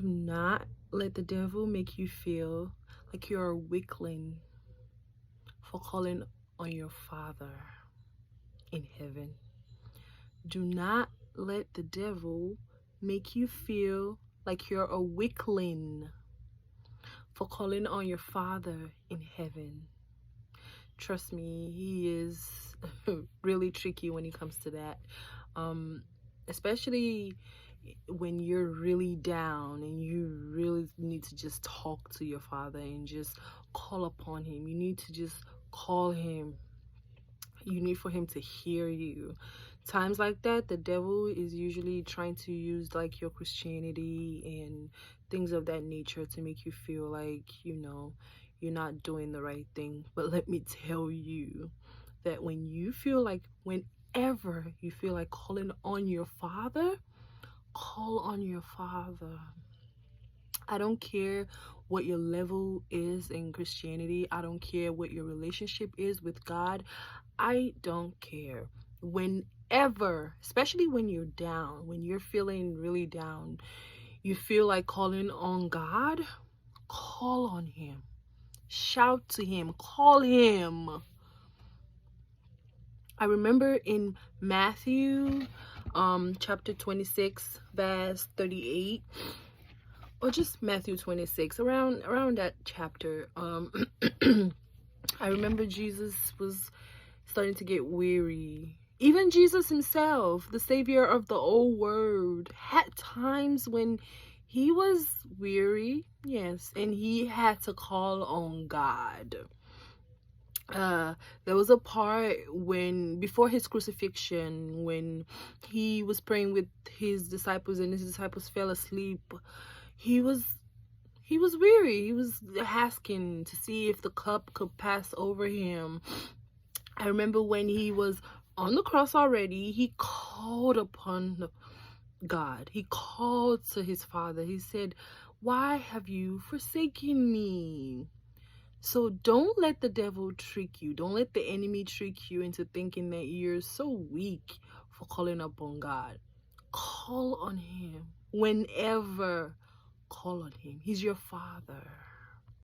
Do not let the devil make you feel like you're a weakling for calling on your Father in heaven. Do not let the devil make you feel like you're a weakling for calling on your Father in heaven. Trust me, he is really tricky when it comes to that. Especially when you're really down and you really need to just talk to your Father and just call upon him. You need to just call him. You need for him to hear you. Times like that, the devil is usually trying to use like your Christianity and things of that nature to make you feel like, you're not doing the right thing. But let me tell you that whenever you feel like calling on your Father, call on your Father. I don't care what your level is in Christianity. I don't care what your relationship is with God. I don't care. Whenever, especially when you're down, when you're feeling really down, you feel like calling on God, call on him. Shout to him. Call him. I remember in Matthew chapter 26 verse 38, or just Matthew 26, around that chapter. I remember Jesus was starting to get weary. Even Jesus himself, the savior of the old world, had times when he was weary, yes, and he had to call on God. There was a part when before his crucifixion, when he was praying with his disciples and his disciples fell asleep. He was weary. He was asking to see if the cup could pass over him. I remember when he was on the cross already, he called upon God. He called to his Father. He said, "Why have you forsaken me?" So don't let the devil trick you. Don't let the enemy trick you into thinking that you're so weak for calling upon God. Call on him whenever. Call on him. He's your Father.